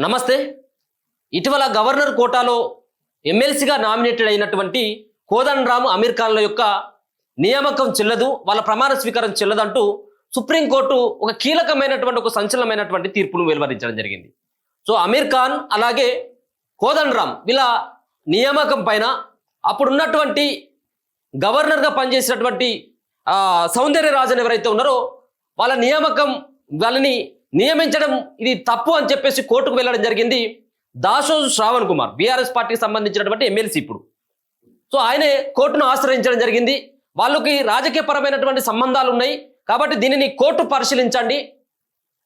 నమస్తే. ఇటీవల గవర్నర్ కోటాలో ఎమ్మెల్సీగా నామినేటెడ్ అయినటువంటి కోదండరామ్ అమీర్ ఖాన్ల యొక్క నియామకం చెల్లదు, వాళ్ళ ప్రమాణ స్వీకారం చెల్లదంటూ సుప్రీంకోర్టు ఒక కీలకమైనటువంటి ఒక సంచలనమైనటువంటి తీర్పును వెలువరించడం జరిగింది. సో అమీర్ ఖాన్ అలాగే కోదండరామ్ వీళ్ళ నియామకం పైన అప్పుడున్నటువంటి గవర్నర్గా పనిచేసినటువంటి సౌందర్యరాజన్ ఎవరైతే ఉన్నారో వాళ్ళ వాళ్ళని నియమించడం ఇది తప్పు అని చెప్పేసి కోర్టుకు వెళ్ళడం జరిగింది. దాసోజు శ్రావణ్ కుమార్ బీఆర్ఎస్ పార్టీకి సంబంధించినటువంటి ఎమ్మెల్సీ ఇప్పుడు. సో ఆయనే కోర్టును ఆశ్రయించడం జరిగింది. వాళ్ళకి రాజకీయపరమైనటువంటి సంబంధాలు ఉన్నాయి కాబట్టి దీనిని కోర్టు పరిశీలించండి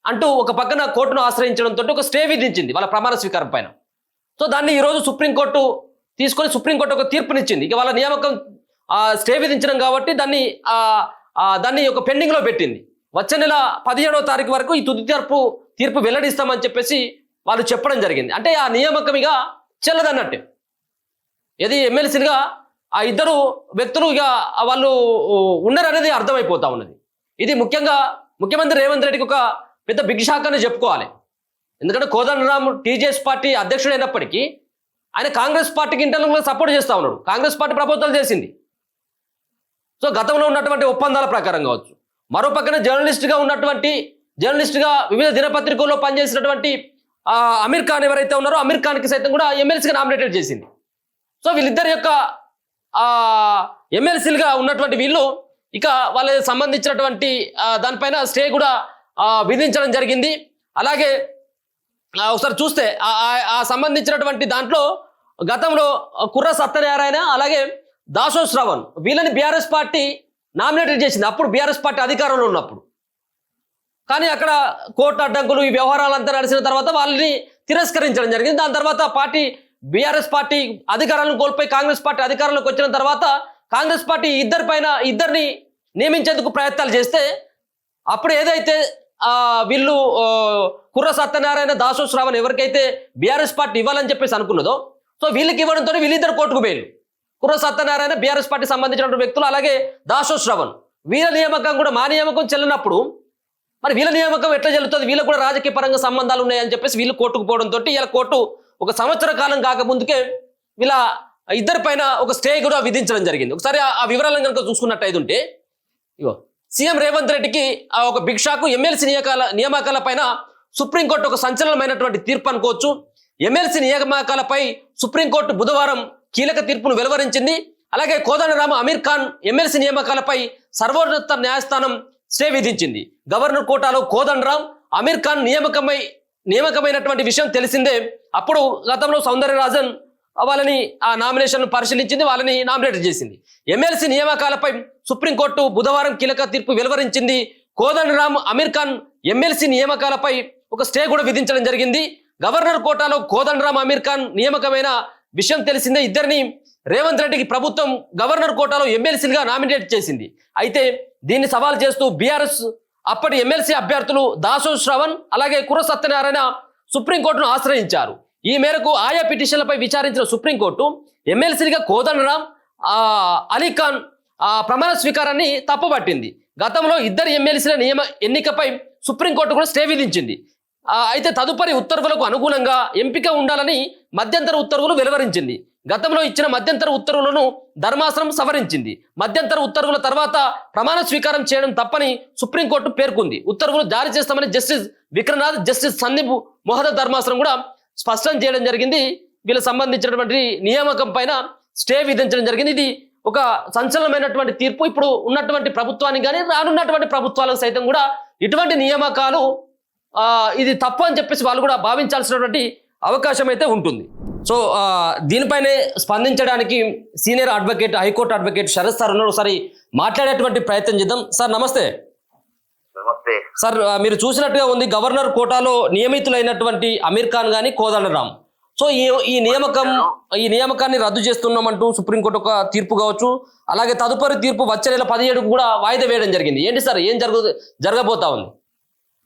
అంటూ ఒక పక్కన కోర్టును ఆశ్రయించడంతో ఒక స్టే విధించింది వాళ్ళ ప్రమాణ స్వీకారం పైన. సో దాన్ని ఈరోజు సుప్రీంకోర్టు తీసుకొని సుప్రీంకోర్టు ఒక తీర్పునిచ్చింది. ఇక వాళ్ళ నియామకం స్టే విధించడం కాబట్టి దాన్ని ఒక పెండింగ్లో పెట్టింది. వచ్చే నెల 17వ తారీఖు వరకు ఈ తుది తీర్పు వెల్లడిస్తామని చెప్పేసి వాళ్ళు చెప్పడం జరిగింది. అంటే ఆ నియామకం ఇక చెల్లదన్నట్టే. ఇది ఎమ్మెల్సీలుగా ఆ ఇద్దరు వ్యక్తులు ఇక వాళ్ళు ఉన్నారనేది అర్థమైపోతా ఉన్నది. ఇది ముఖ్యంగా ముఖ్యమంత్రి రేవంత్ రెడ్డికి ఒక పెద్ద బిగ్ షాక్ అని చెప్పుకోవాలి. ఎందుకంటే కోదండరామ్ టీజేఎస్ పార్టీ అధ్యక్షుడైనప్పటికీ ఆయన కాంగ్రెస్ పార్టీకి ఇంటర్నల్గా సపోర్ట్ చేస్తూ ఉన్నాడు. కాంగ్రెస్ పార్టీ ప్రపోజల్ చేసింది. సో గతంలో ఉన్నటువంటి ఒప్పందాల ప్రకారం కావచ్చు, మరో పక్కన జర్నలిస్ట్గా వివిధ దినపత్రికల్లో పనిచేసినటువంటి అమీర్ ఖాన్ ఎవరైతే ఉన్నారో అమీర్ ఖాన్కి సైతం కూడా ఎమ్మెల్సీగా నామినేటెడ్ చేసింది. సో వీళ్ళిద్దరి యొక్క ఎమ్మెల్సీలుగా ఉన్నటువంటి వీళ్ళు ఇక వాళ్ళకి సంబంధించినటువంటి దానిపైన స్టే కూడా విధించడం జరిగింది. అలాగే ఒకసారి చూస్తే ఆ సంబంధించినటువంటి దాంట్లో గతంలో కుర్ర సత్యనారాయణ అలాగే దాసో శ్రవణ్ వీళ్ళని బీఆర్ఎస్ పార్టీ నామినేటెడ్ చేసింది. అప్పుడు బీఆర్ఎస్ పార్టీ అధికారంలో ఉన్నప్పుడు. కానీ అక్కడ కోర్టు అడ్డంకులు ఈ వ్యవహారాలంతా నడిచిన తర్వాత వాళ్ళని తిరస్కరించడం జరిగింది. దాని తర్వాత బీఆర్ఎస్ పార్టీ అధికారాలను కోల్పోయి కాంగ్రెస్ పార్టీ అధికారంలోకి వచ్చిన తర్వాత కాంగ్రెస్ పార్టీ ఇద్దరిని నియమించేందుకు ప్రయత్నాలు చేస్తే అప్పుడు ఏదైతే వీళ్ళు కుర్ర సత్యనారాయణ దాసో శ్రావణ్ ఎవరికైతే బీఆర్ఎస్ పార్టీ ఇవ్వాలని చెప్పేసి అనుకున్నదో సో వీళ్ళకి ఇవ్వడంతో వీళ్ళిద్దరు కోర్టుకు పోయారు. కుర్ర సత్యనారాయణ బీఆర్ఎస్ పార్టీ సంబంధించిన వ్యక్తులు అలాగే దాసో శ్రవణ్ వీళ్ళ నియామకం కూడా మా నియామకం చెల్లినప్పుడు మరి వీళ్ళ నియామకం ఎట్లా చెల్లుతుంది, వీళ్ళకు కూడా రాజకీయ పరంగా సంబంధాలు ఉన్నాయని చెప్పేసి వీళ్ళు కోర్టుకు పోవడంతో ఇలా కోర్టు ఒక సంవత్సర కాలం కాకముందుకే వీళ్ళ ఇద్దరి పైన ఒక స్టే కూడా విధించడం జరిగింది. ఒకసారి ఆ వివరాలను కనుక చూసుకున్నట్టయితే ఉంటే ఇగో సీఎం రేవంత్ రెడ్డికి ఒక బిగ్ షాక్. ఎమ్మెల్సీ నియామకాల పైన సుప్రీంకోర్టు ఒక సంచలనమైనటువంటి తీర్పు అనుకోవచ్చు. ఎమ్మెల్సీ నియామకాలపై సుప్రీంకోర్టు బుధవారం కీలక తీర్పును వెలువరించింది. అలాగే కోదండరామ్ అమీర్ ఖాన్ ఎమ్మెల్సీ నియామకాలపై సర్వోన్నత న్యాయస్థానం స్టే విధించింది. గవర్నర్ కోటాలో కోదండరామ్ అమీర్ ఖాన్ నియామకమైనటువంటి విషయం తెలిసిందే. అప్పుడు గతంలో సౌందర్యరాజన్ వాళ్ళని ఆ నామినేషన్ పరిశీలించింది, వాళ్ళని నామినేట్ చేసింది. ఎమ్మెల్సీ నియామకాలపై సుప్రీంకోర్టు బుధవారం కీలక తీర్పు వెలువరించింది. కోదండరామ్ అమీర్ ఖాన్ ఎమ్మెల్సీ నియామకాలపై ఒక స్టే కూడా విధించడం జరిగింది. గవర్నర్ కోటాలో కోదండరామ్ అమీర్ ఖాన్ నియామకమైన విషయం తెలిసిందే. ఇద్దరిని రేవంత్ రెడ్డికి ప్రభుత్వం గవర్నర్ కోటాలో ఎమ్మెల్సీలుగా నామినేట్ చేసింది. అయితే దీన్ని సవాల్ చేస్తూ బీఆర్ఎస్ అప్పటి ఎమ్మెల్సీ అభ్యర్థులు దాసో శ్రవణ్ అలాగే కుర్ర సత్యనారాయణ సుప్రీంకోర్టును ఆశ్రయించారు. ఈ మేరకు ఆయా పిటిషన్లపై విచారించిన సుప్రీంకోర్టు ఎమ్మెల్సీలుగా కోదండరామ్ అలీఖాన్ ప్రమాణ స్వీకారాన్ని తప్పుపట్టింది. గతంలో ఇద్దరు ఎమ్మెల్సీల ఎన్నికపై సుప్రీంకోర్టు కూడా స్టే విధించింది. అయితే తదుపరి ఉత్తర్వులకు అనుగుణంగా ఎంపిక ఉండాలని మధ్యంతర ఉత్తర్వులు వెలువరించింది. గతంలో ఇచ్చిన మధ్యంతర ఉత్తర్వులను ధర్మాసనం సవరించింది. మధ్యంతర ఉత్తర్వుల తర్వాత ప్రమాణ స్వీకారం చేయడం తప్పని సుప్రీంకోర్టు పేర్కొంది. ఉత్తర్వులు జారీ చేస్తామని జస్టిస్ విక్రనాథ్, జస్టిస్ సందీప్ మోహద ధర్మాసనం కూడా స్పష్టం చేయడం జరిగింది. వీళ్ళకి సంబంధించినటువంటి నియామకం పైన స్టే విధించడం జరిగింది. ఇది ఒక సంచలనమైనటువంటి తీర్పు. ఇప్పుడు ఉన్నటువంటి ప్రభుత్వానికి కానీ రానున్నటువంటి ప్రభుత్వాలకు సైతం కూడా ఇటువంటి నియామకాలు ఇది తప్పు అని చెప్పేసి వాళ్ళు కూడా భావించాల్సినటువంటి అవకాశం అయితే ఉంటుంది. సో దీనిపైనే స్పందించడానికి senior advocate high court advocate Sharath sir ఉన్నారు. ఒకసారి మాట్లాడేటువంటి ప్రయత్నం చేద్దాం. సార్ నమస్తే. నమస్తే సార్, మీరు చూసినట్టుగా ఉంది గవర్నర్ కోటాలో నియమితులైనటువంటి అమీర్ ఖాన్ కానీ కోదండరామ్. సో ఈ నియామకాన్ని రద్దు చేస్తున్నామంటూ సుప్రీంకోర్టు ఒక తీర్పు కావచ్చు, అలాగే తదుపరి తీర్పు వచ్చే నెల 17కు కూడా వాయిదా వేయడం జరిగింది. ఏంటి సార్ ఏం జరగబోతా ఉంది?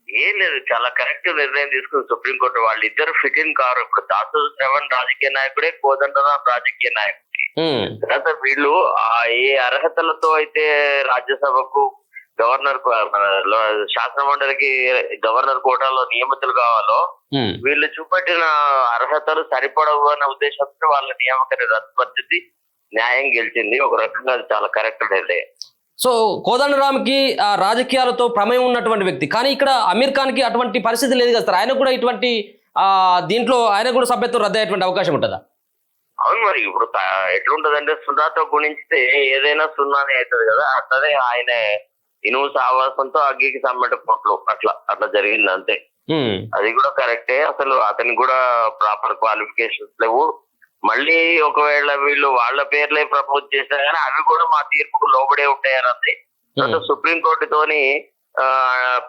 ఏం లేదు, చాలా కరెక్ట్ నిర్ణయం తీసుకుని సుప్రీంకోర్టు. వాళ్ళిద్దరు ఫిటింగ్ కారు. దాసో శ్రవణ్ రాజకీయ నాయకుడే, కోదండరామ్ రాజకీయ నాయకుడే. తర్వాత వీళ్ళు ఏ అర్హతలతో అయితే రాజ్యసభకు గవర్నర్ శాసన మండలికి గవర్నర్ కోటాలో నియమితులు కావాలో వీళ్ళు చూపెట్టిన అర్హతలు సరిపడవు అన్న ఉద్దేశంతో వాళ్ళ నియామకాన్ని రద్దుపరిచింది, న్యాయం గెలిచింది. ఒక రకంగా అది చాలా కరెక్ట్ నిర్ణయం. సో కోదండరామ్కి రాజకీయాలతో ప్రమేయం ఉన్నటువంటి వ్యక్తి, కానీ ఇక్కడ అమీర్ ఖాన్కి అటువంటి పరిస్థితి లేదు కదా సార్. ఆయన కూడా ఇటువంటి దీంట్లో ఆయన కూడా సభ్యత్వం రద్దు అయ్యేటువంటి అవకాశం ఉంటుందా? అవును, మరి ఇప్పుడు ఎట్లుంటదంటే సున్నాతో గుణించితే ఏదైనా సున్నానే అవుతుంది కదా, అట్లనే ఆయన ఇనుము సావాసంతో అగ్గికి సమ్మెట పొట్లు అట్లా జరిగింది అంతే. అది కూడా కరెక్టే. అసలు అతనికి కూడా ప్రాపర్ క్వాలిఫికేషన్స్ లేవు. మళ్ళీ ఒకవేళ వీళ్ళు వాళ్ళ పేర్లే ప్రపోజ్ చేసినా కానీ అవి కూడా మా తీర్పుకు లోబడే ఉంటాయని అంతే. సుప్రీంకోర్టుతోని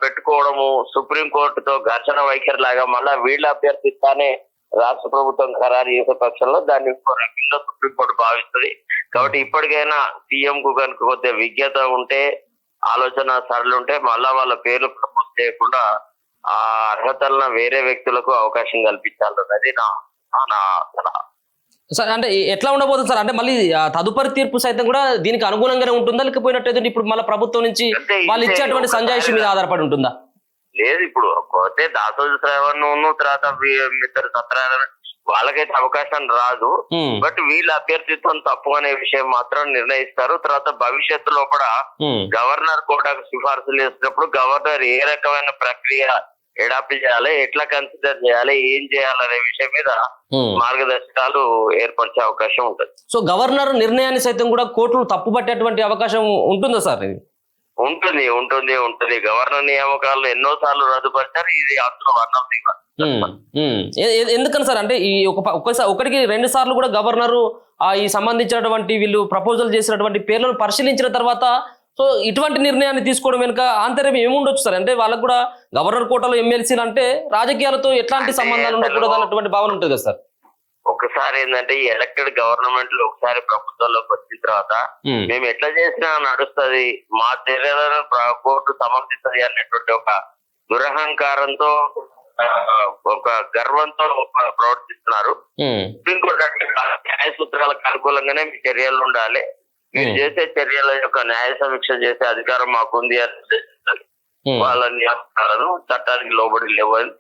పెట్టుకోవడము, సుప్రీంకోర్టుతో ఘర్షణ వైఖరి లాగా మళ్ళా వీళ్ళ అభ్యర్థిస్తానే రాష్ట్ర ప్రభుత్వం ఖరారు చేసే పక్షంలో దాన్ని ఇంకో రకంగా సుప్రీంకోర్టు భావిస్తుంది. కాబట్టి ఇప్పటికైనా సీఎం కు కనుక కొద్దిగా విజ్ఞత ఉంటే, ఆలోచన సరళి ఉంటే మళ్ళా వాళ్ళ పేర్లు ప్రపోజ్ చేయకుండా ఆ అర్హతలను వేరే వ్యక్తులకు అవకాశం కల్పించాలన్నది నా సలహా. సార్ అంటే ఎట్లా ఉండబోతుంది సార్? అంటే మళ్ళీ తదుపరి తీర్పు సైతం కూడా దీనికి అనుగుణంగానే ఉంటుందా, లేకపోయినట్టయితే ఇప్పుడు మళ్ళీ ప్రభుత్వం నుంచి వాళ్ళు ఇచ్చేటువంటి సంజాయిషి మీద ఆధారపడి ఉంటుందా? లేదు, ఇప్పుడు పోతే దాసోజు శ్రావణ్ తర్వాత మిత్ర సత్యనారాయణ వాళ్ళకైతే అవకాశం రాదు. బట్ వీళ్ళ అభ్యర్థిత్వం తప్పు అనే విషయం మాత్రం నిర్ణయిస్తారు. తర్వాత భవిష్యత్తులో కూడా గవర్నర్ కోటాకు సిఫార్సులు చేసినప్పుడు గవర్నర్ ఏ రకమైన ప్రక్రియ ఎడాప్ట్ చేయాలి, ఎట్లా కన్సిడర్ చేయాలి, ఏం చేయాలనే విషయం మీద మార్గదర్శకాలు ఏర్పరిచే అవకాశం ఉంటుంది. సో గవర్నర్ నిర్ణయాన్ని సైతం కూడా కోర్టులు తప్పు పట్టేటువంటి అవకాశం ఉంటుందా సార్? ఇది ఉంటుంది. గవర్నర్ నియామకాలను ఎన్నో సార్లు రద్దుపరిచారు. ఇది అందులో వన్ ఆఫ్ ది. ఎందుకని సార్? అంటే ఈ ఒకటికి 2 సార్లు కూడా గవర్నర్ ఈ సంబంధించినటువంటి వీళ్ళు ప్రపోజల్ చేసినటువంటి పేర్లను పరిశీలించిన తర్వాత సో ఇటువంటి నిర్ణయాన్ని తీసుకోవడం వెనుక ఆంతర్యం ఏముండొచ్చు సార్? అంటే వాళ్ళకు కూడా గవర్నర్ కోటాలో ఎమ్మెల్సీలు అంటే రాజకీయాలతో ఎట్లాంటి సంబంధాలు ఉండకూడదు అన్నటువంటి భావన ఉంటుంది కదా సార్. ఒకసారి ఏంటంటే ఈ ఎలక్టెడ్ గవర్నమెంట్ లో ఒకసారి ప్రభుత్వంలోకి వచ్చిన తర్వాత మేము ఎట్లా చేసినా నడుస్తుంది, మా చర్యలను కోర్టు సమర్థిస్తుంది అనేటువంటి ఒక దురహంకారంతో, ఒక గర్వంతో ప్రవర్తిస్తున్నారు. సుప్రీంకోర్టు న్యాయ సూత్రాలకు అనుకూలంగానే మీ చర్యలు ఉండాలి, మీరు చేసే చర్యల యొక్క న్యాయ సమీక్ష చేసే అధికారం మాకుంది అని వాళ్ళ నియామకాలను చట్టానికి లోబడి లేవని.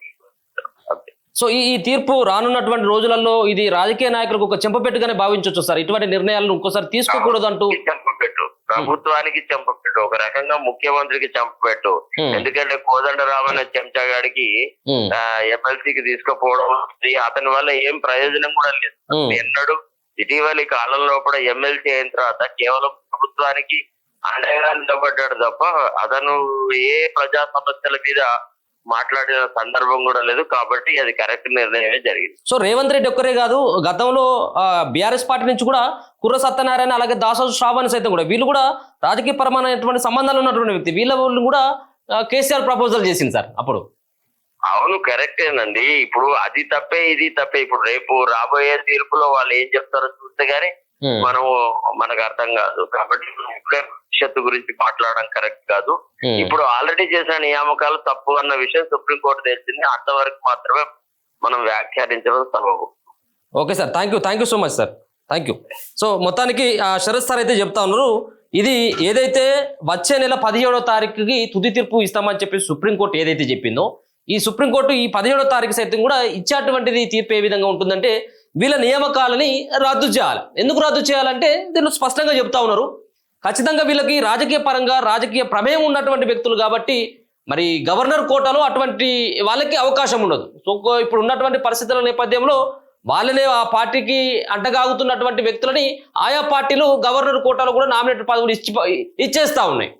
సో ఈ తీర్పు రానున్నటువంటి రోజులలో ఇది రాజకీయ నాయకులకు ఒక చెంపపెట్టుగానే భావించవచ్చు సార్. ఇటువంటి నిర్ణయాలను ఇంకోసారి తీసుకోకూడదు అంటూ చెంపపెట్టు, ప్రభుత్వానికి చెంపపెట్టు, ఒక రకంగా ముఖ్యమంత్రికి చెంపపెట్టు. ఎందుకంటే కోదండరామ్ అనే చెంచాగాడికి ఎమ్మెల్సీకి తీసుకుపోవడం అతని వల్ల ఏం ప్రయోజనం కూడా లేదు. ఎన్నడూ ఇటీవలి కాలంలో కూడా ఎమ్మెల్సీ అయిన తర్వాత కేవలం ప్రభుత్వానికి అండగా నిలబడ్డాడు తప్ప అతను ఏ ప్రజా సమస్యల మీద మాట్లాడిన సందర్భం కూడా లేదు. కాబట్టి అది కరెక్ట్ నిర్ణయమే జరిగింది. సో రేవంత్ రెడ్డి ఒక్కరే కాదు, గతంలో బీఆర్ఎస్ పార్టీ నుంచి కూడా కుర్ర సత్యనారాయణ అలాగే దాసోజు శ్రావణ్ సైతం కూడా వీళ్ళు కూడా రాజకీయ పరమైనటువంటి సంబంధాలు ఉన్నటువంటి వ్యక్తి. వీళ్ళు కూడా కేసీఆర్ ప్రపోజల్ చేసింది సార్ అప్పుడు. అవును, కరెక్టేనండి. ఇప్పుడు అది తప్పే ఇది తప్పే. ఇప్పుడు రేపు రాబోయే తీర్పులో వాళ్ళు ఏం చెప్తారో చూస్తే గానీ మనకు అర్థం కాదు. కాబట్టి ఇప్పుడే భవిష్యత్తు గురించి మాట్లాడడం కరెక్ట్ కాదు. ఇప్పుడు ఆల్రెడీ చేసిన నియామకాలు తప్పు అన్న విషయం సుప్రీంకోర్టు తెలిసింది. అంతవరకు మాత్రమే మనం వ్యాఖ్యానించడం సబబు. Okay sir, thank you so much sir, thank you. So మొత్తానికి శరత్ సార్ అయితే చెప్తా ఉన్నారు, ఇది ఏదైతే వచ్చే నెల 17వ తారీఖుకి తుది తీర్పు ఇస్తామని చెప్పి సుప్రీంకోర్టు ఏదైతే చెప్పిందో, ఈ సుప్రీంకోర్టు ఈ 17వ తారీఖు సైతం కూడా ఇచ్చేటువంటిది తీర్పు ఏ విధంగా ఉంటుందంటే వీళ్ళ నియామకాలని రద్దు చేయాలి. ఎందుకు రద్దు చేయాలంటే దీన్ని స్పష్టంగా చెప్తా ఉన్నారు. ఖచ్చితంగా వీళ్ళకి రాజకీయ పరంగా రాజకీయ ప్రమేయం ఉన్నటువంటి వ్యక్తులు కాబట్టి మరి గవర్నర్ కోటాలో అటువంటి వాళ్ళకి అవకాశం ఉండదు. సో ఇప్పుడు ఉన్నటువంటి పరిస్థితుల నేపథ్యంలో వాళ్ళనే ఆ పార్టీకి అంటగాగుతున్నటువంటి వ్యక్తులని ఆయా పార్టీలు గవర్నర్ కోటాలో కూడా నామినేటెడ్ పదవులు ఇచ్చేస్తా ఉన్నాయి.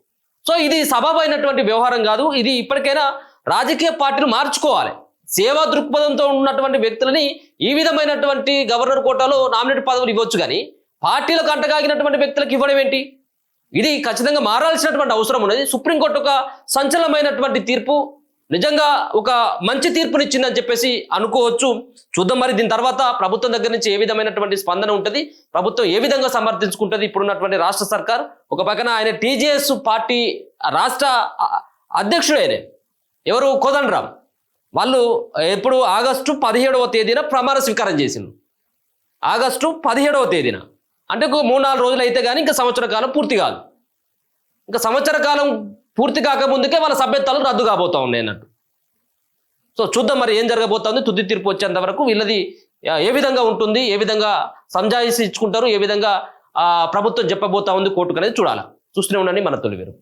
సో ఇది సబబైనటువంటి వ్యవహారం కాదు. ఇది ఇప్పటికైనా రాజకీయ పార్టీలు మార్చుకోవాలి. సేవా దృక్పథంతో ఉన్నటువంటి వ్యక్తులని ఈ విధమైనటువంటి గవర్నర్ కోటాలో నామినేటెడ్ పదవులు ఇవ్వచ్చు, కానీ పార్టీలకు అంటగాగినటువంటి వ్యక్తులకు ఇవ్వడం ఏంటి? ఇది ఖచ్చితంగా మారాల్సినటువంటి అవసరం ఉన్నది. సుప్రీంకోర్టు ఒక సంచలనమైనటువంటి తీర్పు, నిజంగా ఒక మంచి తీర్పునిచ్చిందని చెప్పేసి అనుకోవచ్చు. చూద్దాం మరి దీని తర్వాత ప్రభుత్వం దగ్గర నుంచి ఏ విధమైనటువంటి స్పందన ఉంటుంది, ప్రభుత్వం ఏ విధంగా సమర్థించుకుంటుంది. ఇప్పుడున్నటువంటి రాష్ట్ర సర్కార్ ఒక పక్కన ఆయన టీజేఎస్ పార్టీ రాష్ట్ర అధ్యక్షుడైన ఎవరు కోదండరామ్ వాళ్ళు ఎప్పుడు ఆగస్టు 17వ తేదీన ప్రమాణ స్వీకారం చేసిండ్రు. ఆగస్టు 17వ తేదీన అంటే 3-4 రోజులు అయితే కానీ ఇంకా సంవత్సర కాలం పూర్తి కాదు. ఇంకా సంవత్సర కాలం పూర్తి కాకముందుకే వాళ్ళ సభ్యత్వాలు రద్దు కాబోతా ఉన్నాయి అన్నట్టు. సో చూద్దాం మరి ఏం జరగబోతోంది. తుది తీర్పు వచ్చేంత వరకు వీళ్ళది ఏ విధంగా ఉంటుంది, ఏ విధంగా సంజాయిషి ఇచ్చుకుంటారు, ఏ విధంగా ప్రభుత్వం చెప్పబోతా ఉంది కోర్టుకు అనేది చూడాలి. చూస్తూనే ఉండండి మన తొలి వెలుగు.